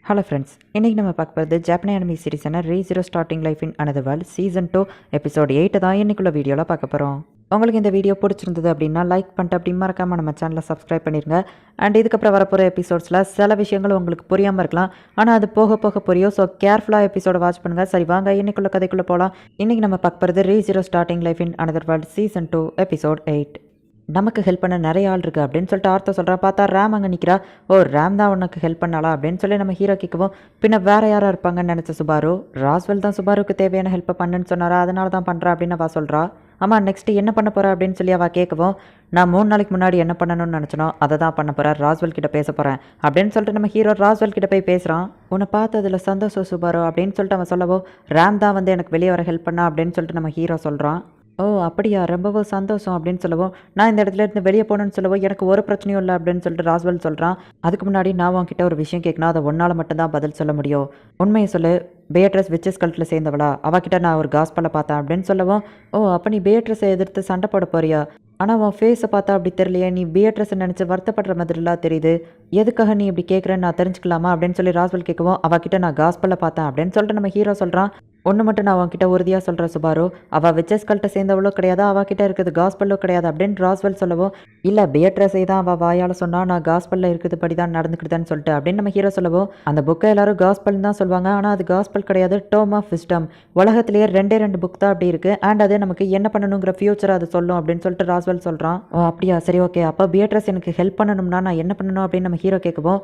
Hello friends, இன்றைக்கி நம்ம பார்க்க போகிறது ஜாப்பனீஸ் அனிமி சீரிஸான ரீ0 starting life in another world season 2 episode 8 தான் இன்றைக்குள்ள வீடியோவில் பார்க்க போகிறோம். உங்களுக்கு இந்த வீடியோ பிடிச்சிருந்தது அப்படின்னா லைக் பண்ணிட்டு அப்படி மறக்காமல் நம்ம சேனலை சப்ஸ்கிரைப் பண்ணிடுங்க. அண்ட் இதுக்கப்புறம் வரப்போகிற எபிசோட்ஸில் சில விஷயங்கள் உங்களுக்கு புரியாமல் இருக்கலாம், ஆனால் அது போக போக புரியும். ஸோ கேர்ஃபுல்லாக எபிசோட வாட்ச் பண்ணுங்கள். சரி வாங்க இன்றைக்குள்ள கதைக்குள்ளே போகலாம். இன்றைக்கி நம்ம பார்க்க போகிறது ரீ0 starting life in another world season 2 episode 8. நமக்கு ஹெல்ப் பண்ண நிறைய ஆள் இருக்குது அப்படின்னு சொல்லிட்டு ஆர்த்தோ சொல்கிறா. பார்த்தா ரேம் அங்கே நிற்கிறா. ஓ, ரேம் தான் உனக்கு ஹெல்ப் பண்ணாளா அப்படின்னு சொல்லி நம்ம ஹீரோ கேட்கவும், பின்ன வேறு யாராக இருப்பாங்கன்னு நினச்ச சுபாரு. ராஸ்வெல் தான் சுபாருக்கு தேவையான ஹெல்ப்பை பண்ணுன்னு சொன்னாரா, அதனால தான் பண்ணுறா அப்படின்னு அவள் சொல்கிறா. ஆமாம், நெக்ஸ்ட்டு என்ன பண்ண போகிறா அப்படின்னு சொல்லி அவள் கேட்கவும், நான் 3 நாளைக்கு முன்னாடி என்ன பண்ணணும்னு நினச்சனோ அதை தான் பண்ண போகிறேன், ராஸ்வெல் கிட்ட பேச போகிறேன் அப்படின்னு சொல்லிட்டு நம்ம ஹீரோ ராஸ்வெல் கிட்ட போய் பேசுகிறான். உன்னை பார்த்ததில் சந்தோஷம் சுபாரு அப்படின்னு சொல்லிட்டு அவன் சொல்லவும், ரேம் தான் வந்து எனக்கு வெளியே வர ஹெல்ப் பண்ணா அப்படின்னு சொல்லிட்டு நம்ம ஹீரோ சொல்கிறான். ஓ அப்படியா, ரொம்பவும் சந்தோஷம் அப்படின்னு சொல்லவும், நான் இந்த இடத்துல இருந்து வெளியே போகணுன்னு சொல்லவும் எனக்கு ஒரு பிரச்சனையும் இல்லை அப்படின்னு சொல்லிட்டு ராஸ்வெல் சொல்கிறான். அதுக்கு முன்னாடி நான் உன்கிட்ட ஒரு விஷயம் கேட்கணும், அதை ஒன்றால் மட்டும்தான் பதில் சொல்ல முடியும். உண்மையை சொல்லு, பேட்ரஸ் விச்சஸ் கல்ட்டில் சேர்ந்தவளா? அவகிட்ட நான் ஒரு காஸ்பலை பார்த்தேன் அப்படின்னு சொல்லவும், ஓ அப்போ நீ பேட்ரஸை எதிர்த்து சண்டை போட போறியா? ஆனால் உன் ஃபேஸை பார்த்தா அப்படி தெரியலையே, நீ பேட்ரஸை நினச்சி வருத்தப்படுற மாதிரிலாம் தெரியுது. எதுக்காக நீ இப்படி கேட்குறேன்னு நான் தெரிஞ்சுக்கலாமா அப்படின்னு சொல்லி ராஸ்வெல் கேட்கவும், அவகிட்ட நான் காஸ்பலை பார்த்தேன் அப்படின்னு சொல்லிட்டு நம்ம ஹீரோ சொல்கிறான். ஒன்று மட்டும் நான் அவன்கிட்ட உறுதியாக சொல்கிறேன் சுபாரு, அவள் விச்சஸ்கல்ட்ட சேர்ந்தவளோ கிடையாது, அவகிட்ட இருக்கிறது காஸ்பல்லோ கிடையாது அப்படின்னு ராஸ்வெல் சொல்லவும், இல்லை பேட்ரஸை தான் அவள் வாயால் சொன்னா, நான் காஸ்பலில் இருக்கிறது படி தான் நடந்துக்கிட்டுதான்னு சொல்லிட்டு அப்படின்னு நம்ம ஹீரோ சொல்லவும், அந்த புக்கை எல்லாரும் காஸ்பல் தான் சொல்லுவாங்க, ஆனால் அது காஸ்பல் கிடையாது, டோம் ஆஃப் விஸ்டம். உலகத்திலேயே 2 புக் தான் அப்படி இருக்குது, அண்ட் அது நமக்கு என்ன பண்ணணுங்கிற ஃபியூச்சர் அது சொல்லும் அப்படின்னு சொல்லிட்டு ராஸ்வெல் சொல்கிறான். ஓ அப்படியா, சரி ஓகே, அப்போ பேட்ரஸ் எனக்கு ஹெல்ப் பண்ணணும்னா நான் என்ன பண்ணணும் அப்படின்னு நம்ம ஹீரோ கேட்கவும்,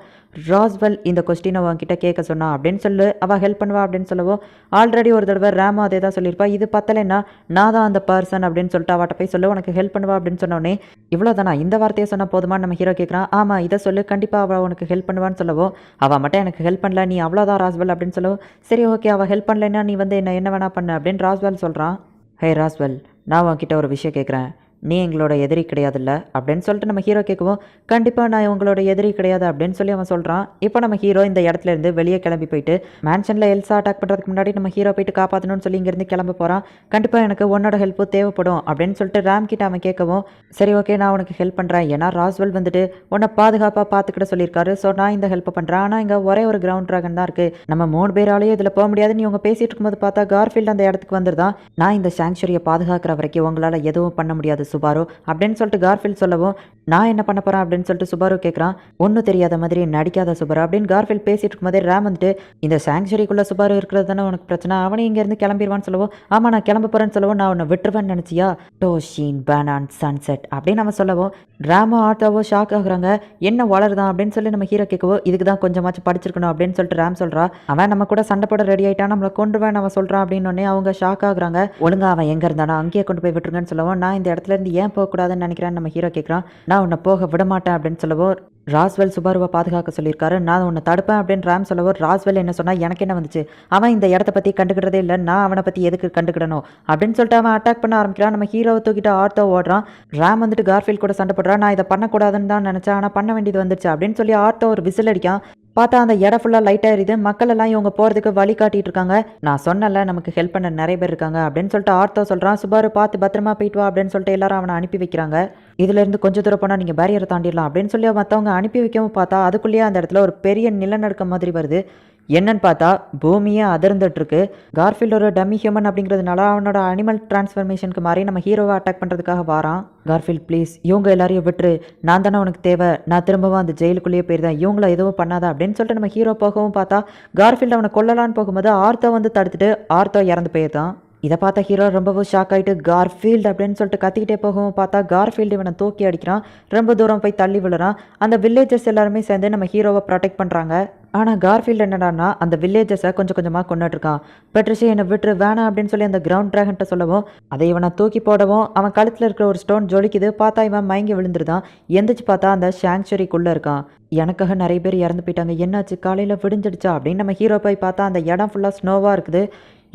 ராஸ்வெல் இந்த கொஸ்டினை அவன்கிட்ட கேட்க சொன்னா அப்படின்னு சொல்லு, அவள் ஹெல்ப் பண்ணுவா அப்படின்னு சொல்லவும், ஆல்ரெடி ஒரு தடவை ரேமோ அதே தான் சொல்லியிருப்பா, இது பத்தலைன்னா நான் தான் அந்த பர்சன் அப்படின்னு சொல்லிட்டு அவட்ட போய் சொல்லு, உனக்கு ஹெல்ப் பண்ணுவா அப்படின்னு சொன்னோடனே, இவ்வளோதானா இந்த வார்த்தையை சொன்னால் போதுமான்னு நம்ம ஹீரோ கேட்குறான். ஆமாம் இதை சொல்லு, கண்டிப்பாக அவள் உனக்கு ஹெல்ப் பண்ணுவான்னு சொல்லவும், அவள் மட்டும் எனக்கு ஹெல்ப் பண்ணல, நீ அவ்வளோதான் ராஸ்வெல் அப்படின்னு சொல்லவும், சரி ஓகே அவள் ஹெல்ப் பண்ணலைன்னா நீ வந்து என்ன வேணா பண்ணு அப்படின்னு ராஸ்வெல் சொல்கிறான். ஹே ராஸ்வெல், நான் உன்கிட்ட ஒரு விஷயம் கேட்குறேன், நீ எங்களோட எதிரி கிடையாதுல்ல அப்படின்னு சொல்லிட்டு நம்ம ஹீரோ கேட்கவும், கண்டிப்பாக நான் உங்களோட எதிரி கிடையாது அப்படின்னு சொல்லி அவன் சொல்கிறான். இப்போ நம்ம ஹீரோ இந்த இடத்துல இருந்து வெளியே கிளம்பி போயிட்டு மேன்ஷனில் எல்சா அட்டாக் பண்ணுறதுக்கு முன்னாடி நம்ம ஹீரோ போயிட்டு காப்பாற்றணும்னு சொல்லி இங்கேருந்து கிளம்ப போகிறான். கண்டிப்பாக எனக்கு உன்னோட ஹெல்ப்பு தேவைப்படும் அப்படின்னு சொல்லிட்டு ரேம் கிட்ட அவன் கேட்கவும், சரி ஓகே நான் உனக்கு ஹெல்ப் பண்ணுறேன், ஏன்னா ராஸ்வெல் வந்துட்டு உன்னை பாதுகாப்பாக பார்த்துக்கிட்ட சொல்லியிருக்காரு, ஸோ நான் இந்த ஹெல்ப்பை பண்ணுறேன். ஆனால் இங்கே ஒரே ஒரு கிரவுண்ட் ட்ராகன் தான் இருக்குது, நம்ம 3 பேராலேயே இதில் போக முடியாது. நீ உங்க பேசிகிட்டு இருக்கும்போது பார்த்தா கார்ஃபீல்டு அந்த இடத்துக்கு வந்துருதான், நான் இந்த சாங்சுரியை பாதுகாக்கிற வரைக்கும் உங்களால் எதுவும் பண்ண முடியாது சுபாரு அப்படின்னு சொல்லிட்டு கார்ஃபீல்ட் சொல்லவும், நான் என்ன பண்ண போகிறேன் அப்படின்னு சொல்லிட்டு சுபாரு கேட்குறான். ஒன்றும் தெரியாத மாதிரி நடிக்காத சுபாரு அப்படின்னு கார்ஃபீல்ட் பேசிட்டு இருக்கும்போதே ரேம் வந்துட்டு, இந்த சாங்சுரிக்குள்ளே சுபாரு இருக்கிறது தானே உனக்கு பிரச்சனை, அவனே இங்கேருந்து கிளம்பிடுவான்னு சொல்லவும், ஆமாம் நான் கிளம்ப போகிறேன்னு சொல்லவும், நான் உன்னை விட்டுருவேன்னு நினச்சியா, டோஷின் பேனான் சன்செட் அப்படின்னு நம்ம சொல்லவும், ரேமோ ஆட்டோவோ ஷாக் ஆகுறாங்க. என்ன வளருதான் அப்படின்னு சொல்லி நம்ம ஹீரோ கேட்கவோ, இதுக்கு தான் கொஞ்சமாச்சும் படிச்சிருக்கணும் அப்படின்னு சொல்லிட்டு ரேம் சொல்கிறா. அவன் நம்ம கூட சண்டை போட ரெடி ஆகிட்டான், நம்மளை கொண்டுருவேன் அவன் சொல்கிறான் அப்படின்னு அவங்க ஷாக் ஆகுறாங்க. ஒழுங்கா அவன் எங்கே இருந்தானோ அங்கேயே கொண்டு போய் விட்டுருங்கன்னு சொல்லவும், நான் இந்த இடத்துல இருந்து ஏன் போகக்கூடாதுன்னு நினைக்கிறேன்னு நம்ம ஹீரோ கேட்குறான். நான் உன்னை போக விட மாட்டேன் அப்படின்னு சொல்லவோ, ராஸ்வெல் சுபாருவை பாதுகாக்க சொல்லியிருக்காரு, நான் உன்னை தடுப்பேன் அப்படின்னு ரேம் சொல்லவோ, ராஸ்வெல் என்ன சொன்னால் எனக்கு என்ன வந்துச்சு, அவன் இந்த இடத்த பற்றி கண்டுக்கிட்டதே இல்லை, நான் அவனை பற்றி எதுக்கு கண்டுக்கிடணும் அப்படின்னு சொல்லிட்டு அவன் அட்டாக் பண்ண ஆரம்பிக்கிறான். நம்ம ஹீரோவை தூக்கிட்டு ஆர்த்தோ ஓடுறான். ரேம் வந்துட்டு கார்ஃபீல்ட் கூட சண்டை போடுறான். நான் இதை பண்ணக்கூடாதுன்னு தான் நினச்சேன், ஆனால் பண்ண வேண்டியது வந்துச்சு அப்படின்னு சொல்லி ஆர்த்தோ ஒரு விசில் அடிக்கான். பார்த்தா அந்த இடம் ஃபுல்லாக லைட்டாக எரியுது. மக்கள் எல்லாம் இவங்க போகிறதுக்கு வழி காட்டிட்டு இருக்காங்க. நான் சொன்னல நமக்கு ஹெல்ப் பண்ண நிறைய பேர் இருக்காங்க அப்படின்னு சொல்லிட்டு ஆர்த்தோ சொல்கிறான். சுபாரு பார்த்து பத்திரமா போயிட்டு வா அப்படின்னு சொல்லிட்டு எல்லாரும் அவனை அனுப்பி வைக்கிறாங்க. இதுலேருந்து கொஞ்சம் தூரம் போனால் நீங்கள் பேரியரை தாண்டிடலாம் அப்படின்னு சொல்லி மற்றவங்க அனுப்பி வைக்கவும் பார்த்தா அதுக்குள்ளேயே அந்த இடத்துல ஒரு பெரிய நிலநடுக்கம் மாதிரி வருது. என்னன்னு பார்த்தா பூமியே அதிர்ந்துட்டுருக்கு. கார்ஃபீல்டு ஒரு டம்மி ஹியூமன் அப்படிங்கிறதுனால அவனோட அனிமல் டிரான்ஸ்ஃபர்மேஷனுக்கு மாறி நம்ம ஹீரோவை அட்டாக் பண்ணுறதுக்காக வாரான். கார்ஃபீல்ட் ப்ளீஸ் இவங்க எல்லாரையும் விட்டுரு, நான் தானே உனக்கு தேவை, நான் திரும்பவும் அந்த ஜெயிலுக்குள்ளேயே போயிருந்தேன், இவங்கள எதுவும் பண்ணாதா அப்படின்னு சொல்லிட்டு நம்ம ஹீரோ போகவும் பார்த்தா கார்ஃபீல்டு அவனை கொல்லலான்னு போகும்போது ஆர்த்தோ வந்து தடுத்துட்டு ஆர்த்தோ இறந்து போயிருந்தான். இதை பார்த்தா ஹீரோ ரொம்பவும் ஷாக் ஆகிட்டு கார்ஃபீல்டு அப்படின்னு சொல்லிட்டு கத்திக்கிட்டே போகவும் பார்த்தா கார்ஃபீல்டு இவனை தூக்கி அடிக்கிறான். ரொம்ப தூரம் போய் தள்ளி விழுறான். அந்த வில்லேஜர்ஸ் எல்லாருமே சேர்ந்து நம்ம ஹீரோவை ப்ரொடெக்ட் பண்ணுறாங்க. ஆனால் கார்ஃபீல்டு என்னடான்னா அந்த வில்லேஜர்ஸை கொஞ்சம் கொஞ்சமாக கொண்டுட்ருக்கான். பெட்ரிஷி என்னை விட்டுரு வேணாம் அப்படின்னு சொல்லி அந்த கிரவுண்ட் ட்ராகன்ட்ட சொல்லவும், அதை இவனை தூக்கி போடவும் அவன் கழுத்தில் இருக்கிற ஒரு ஸ்டோன் ஜொலிக்குது. பார்த்தா இவன் மயங்கி விழுந்துருதான். எந்திரிச்சு பார்த்தா அந்த சாங்சுரிக்குள்ளே இருக்கான். எனக்காக நிறைய பேர் இறந்து போயிட்டாங்க, என்னாச்சு காலையில் விடிஞ்சிடுச்சா அப்படின்னு நம்ம ஹீரோ போய் பார்த்தா அந்த இடம் ஃபுல்லாக ஸ்னோவாக இருக்குது.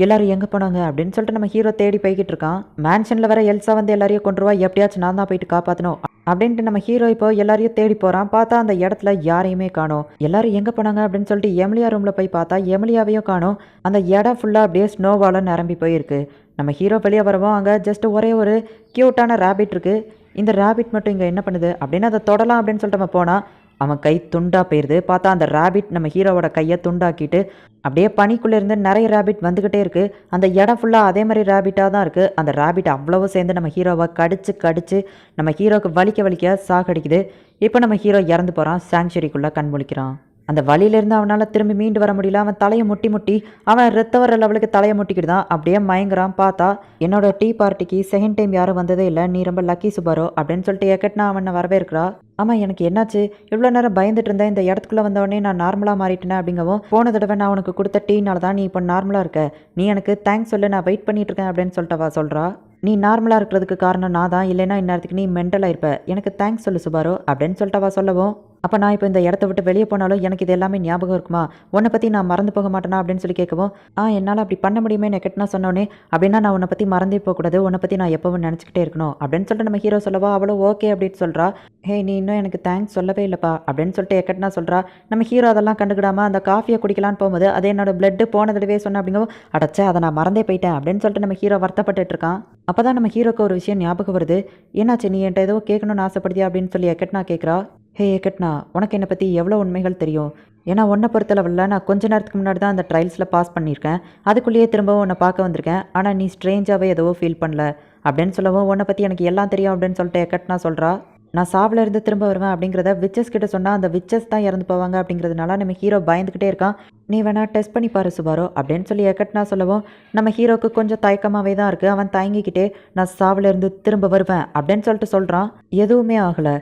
எல்லாரும் எங்கே போனாங்க அப்படின்னு சொல்லிட்டு நம்ம ஹீரோ தேடி போய்கிட்டு இருக்கான். மேன்ஷனில் வர எல்சா வந்து எல்லாரையும் கொண்டுருவா, எப்படியாச்சும் நான் தான் போயிட்டு காப்பாற்றணும் அப்படின்ட்டு நம்ம ஹீரோ இப்போ எல்லாரையும் தேடி போகிறான். பார்த்தா அந்த இடத்துல யாரையுமே காணோம். எல்லாரும் எங்கே போனாங்க அப்படின்னு சொல்லிட்டு எமிலியா ரூமில் போய் பார்த்தா எமிலியாவையும் காணோம். அந்த இடம் ஃபுல்லாக அப்படியே ஸ்னோவால் நிரம்பி போயிருக்கு. நம்ம ஹீரோ வெளியே வரவும் அங்கே ஜஸ்ட் ஒரே ஒரு க்யூட்டான ரேபிட் இருக்குது. இந்த ரேபிட் மட்டும் இங்கே என்ன பண்ணுது அப்படின்னு அதை தொடலாம் அப்படின்னு சொல்லிட்டு நம்ம போனால் அவன் கை துண்டா போயிருது. பார்த்தா அந்த ரேபிட் நம்ம ஹீரோவோட கையை துண்டாக்கிட்டு அப்படியே பனிக்குள்ளே இருந்து நிறைய ரேபிட் வந்துக்கிட்டே இருக்குது. அந்த இடம் ஃபுல்லாக அதே மாதிரி ரேபிட்டாக தான் இருக்குது. அந்த ரேபிட் அவ்வளவு சேர்ந்து நம்ம ஹீரோவை கடிச்சு கடிச்சு நம்ம ஹீரோவுக்கு வலிக்க வலிக்க சாகடிக்குது. இப்போ நம்ம ஹீரோ இறந்து போகிறான். சாங்சுரிக்குள்ளே கண் முழிக்கிறான். அந்த வலியிலேருந்து அவனால் திரும்பி மீண்டு வர முடியல. அவன் தலையை முட்டி முட்டி அவன் ரத்த வர லெவலுக்கு தலையை முட்டிக்கிட்டு தான் அப்படியே மயங்குறான். பார்த்தா என்னோட டீ பார்ட்டிக்கு செகண்ட் டைம் யாரும் வந்ததே இல்லை, நீ ரொம்ப லக்கி சுபாரோ அப்படின்னு சொல்லிட்டு எக்கட்னா அவனை வரவேற்கிறா. ஆமாம், எனக்கு என்னாச்சு, இவ்வளோ நேரம் பயந்துட்டு இருந்தேன், இந்த இடத்துக்குள்ளே வந்தவொடனே நான் நார்மலாக மாறிட்டேன் அப்படிங்கவும், போன தடவை நான் உனக்கு கொடுத்த டீனால தான் நீ இப்போ நார்மலாக இருக்க, நீ எனக்கு தேங்க்ஸ் சொல்லு, நான் வெயிட் பண்ணிட்டு இருக்கேன் அப்படின்னு சொல்லிட்டு சொல்கிறா. நீ நார்மலாக இருக்கிறதுக்கு காரணம் நான் தான், இல்லைன்னா இந்நேரத்துக்கு நீ மென்டலாக இருப்ப, எனக்கு தேங்க்ஸ் சொல்லு சுபாரோ அப்படின்னு சொல்லிட்டு சொல்லவும், அப்போ நான் இப்போ இந்த இடத்த விட்டு வெளியே போனாலும் எனக்கு இது எல்லாமே ஞாபகம் இருக்குமா, உன்னை பற்றி நான் மறந்து போக மாட்டேனா அப்படின்னு சொல்லி கேட்கவும், என்னால் அப்படி பண்ண முடியுமே நெக்கட்னா சொன்னோன்னே, அப்படின்னா நான் உன்னை பற்றி மறந்தே போகக்கூடாது, உன்னை பற்றி நான் எப்பவும் நினச்சிக்கிட்டே இருக்கணும் அப்படின்னு சொல்லிட்டு நம்ம ஹீரோ சொல்லவா, அவ்வளோ ஓகே அப்படின்னு சொல்கிறா. ஹே, நீ இன்னும் எனக்கு தேங்க்ஸ் சொல்லவே இல்லைப்பா அப்படின்னு சொல்லிட்டு எக்கட்னா சொல்கிறா. நம்ம ஹீரோ அதெல்லாம் கண்டுக்கிடாமல் அந்த காஃபியை குடிக்கலான்னு போகும்போது, அது என்னோட பிளட்டு போன தடவை சொன்னேன் அப்படிங்கவும், அடைச்சா அதை நான் மறந்தே போயிட்டேன் அப்படின்னு சொல்லிட்டு நம்ம ஹீரோ வருத்தப்பட்டு இருக்கான். அப்போ தான் நம்ம ஹீரோக்கு ஒரு விஷயம் ஞாபகம் வருது. என்னாச்சு, நீ என்கிட்ட ஏதோ கேட்கணும்னு ஆசைப்படுதியா அப்படின்னு சொல்லி எக்கட்னா கேட்குறா. ஹே எக்கட்னா, உனக்கு என்னை பற்றி எவ்வளோ உண்மைகள் தெரியும், ஏன்னா உன்னை பொறுத்தளவில் நான் கொஞ்ச நேரத்துக்கு முன்னாடி தான் அந்த ட்ரையல்ஸில் பாஸ் பண்ணியிருக்கேன், அதுக்குள்ளேயே திரும்பவும் உன்னை பார்க்க வந்திருக்கேன், ஆனால் நீ ஸ்ட்ரேஞ்சாகவே எதுவோ ஃபீல் பண்ணல அப்படின்னு சொல்லவும், உன்னை பற்றி எனக்கு எல்லாம் தெரியும் அப்படின்னு சொல்லிட்டு எக்கட்னா சொல்கிறா. நான் சாவில் இருந்து திரும்ப வருவேன் அப்படிங்கிறத விச்சஸ் கிட்ட சொன்னால் அந்த விச்சஸ் தான் இறந்து போவாங்க அப்படிங்கிறதுனால நம்ம ஹீரோ பயந்துக்கிட்டே இருக்கான். நீ வேணா டெஸ்ட் பண்ணி பாரு சுபாரோ அப்படின்னு சொல்லி எக்கட்னா சொல்லவும், நம்ம ஹீரோக்கு கொஞ்சம் தயக்கமாகவே தான் இருக்குது. அவன் தயங்கிக்கிட்டே நான் சாவில் இருந்து திரும்ப வருவேன் அப்படின்னு சொல்லிட்டு சொல்கிறான். எதுவுமே ஆகலை.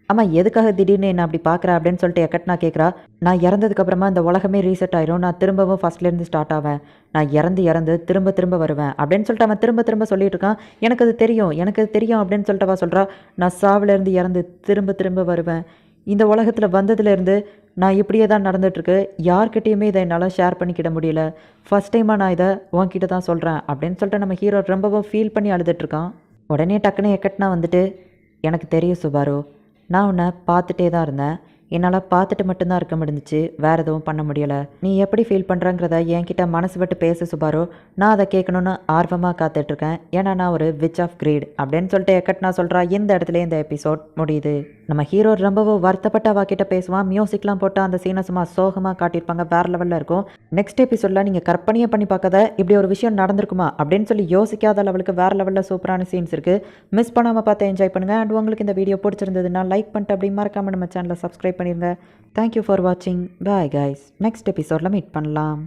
ஆமாம், எதுக்காக திடீர்னு என்ன அப்படி பார்க்குற அப்படின்னு சொல்லிட்டு எக்கட்னா கேட்குறா. நான் இறந்ததுக்கப்புறமா இந்த உலகமே ரீசெட் ஆயிரும், நான் திரும்பவும் ஃபஸ்ட்லேருந்து ஸ்டார்ட் ஆவேன், நான் இறந்து திரும்ப திரும்ப வருவேன் அப்படின்னு சொல்லிட்டு அவன் திரும்ப திரும்ப சொல்லிட்டு இருக்கான். எனக்கு அது தெரியும் அப்படின்னு சொல்லிட்டு சொல்கிறா. நான் சாவிலேருந்து இறந்து திரும்ப திரும்ப வருவேன், இந்த உலகத்தில் வந்ததுலேருந்து நான் இப்படியே தான் நடந்துகிட்ருக்கு, யார்கிட்டையுமே இதை என்னால் ஷேர் பண்ணிக்கிட முடியல, ஃபஸ்ட் டைமாக நான் இதை உன்கிட்ட தான் சொல்கிறேன் அப்படின்னு சொல்லிட்டு நம்ம ஹீரோ ரொம்பவும் ஃபீல் பண்ணி அழுதுட்ருக்கான். உடனே டக்குன்னு எக்கட்னா வந்துட்டு, எனக்கு தெரியும் சுபாரோ, நான் உன்னை பார்த்துட்டே தான் இருந்தேன், என்னால் பார்த்துட்டு மட்டும்தான் இருக்க முடிஞ்சிச்சு, வேறு எதுவும் பண்ண முடியலை, நீ எப்படி ஃபீல் பண்ணுறங்கிறத என்கிட்ட மனசு விட்டு பேச சுபாரோ, நான் அதை கேட்கணுன்னு ஆர்வமாக காத்துட்ருக்கேன், ஏன்னா நான் ஒரு விச் ஆஃப் கிரீட் அப்படின்னு சொல்லிட்டு எக்கட்னா சொல்கிறா. இந்த இடத்துல இந்த எபிசோட் முடியுது. நம்ம ஹீரோ ரொம்பவும் வருத்தப்பட்ட வாக்கிட்ட பேசுவான். மியூசிக்லாம் போட்டு அந்த சீனை சும்மா சோகமாக காட்டியிருப்பாங்க, வேறு லெவலில் இருக்கும். நெக்ஸ்ட் எபிசோடில் நீங்கள் கற்பனையை பண்ணி பார்க்காத இப்படி ஒரு விஷயம் நடந்திருக்குமா அப்படின்னு சொல்லி யோசிக்காத லெவலுக்கு வேறு லெவலில் சூப்பரான சீன்ஸ் இருக்குது. மிஸ் பண்ணாமல் பார்த்து என்ஜாய் பண்ணுங்கள். அண்ட் உங்களுக்கு இந்த வீடியோ பிடிச்சிருந்ததுன்னா லைக் பண்ணிட்டு அப்படி மறக்காம நம்ம சேனலை சப்ஸ்கிரைப் பண்ணிடுங்க. தேங்க்யூ ஃபார் வாட்சிங். Bye guys. நெக்ஸ்ட் எபிசோடில் மீட் பண்ணலாம்.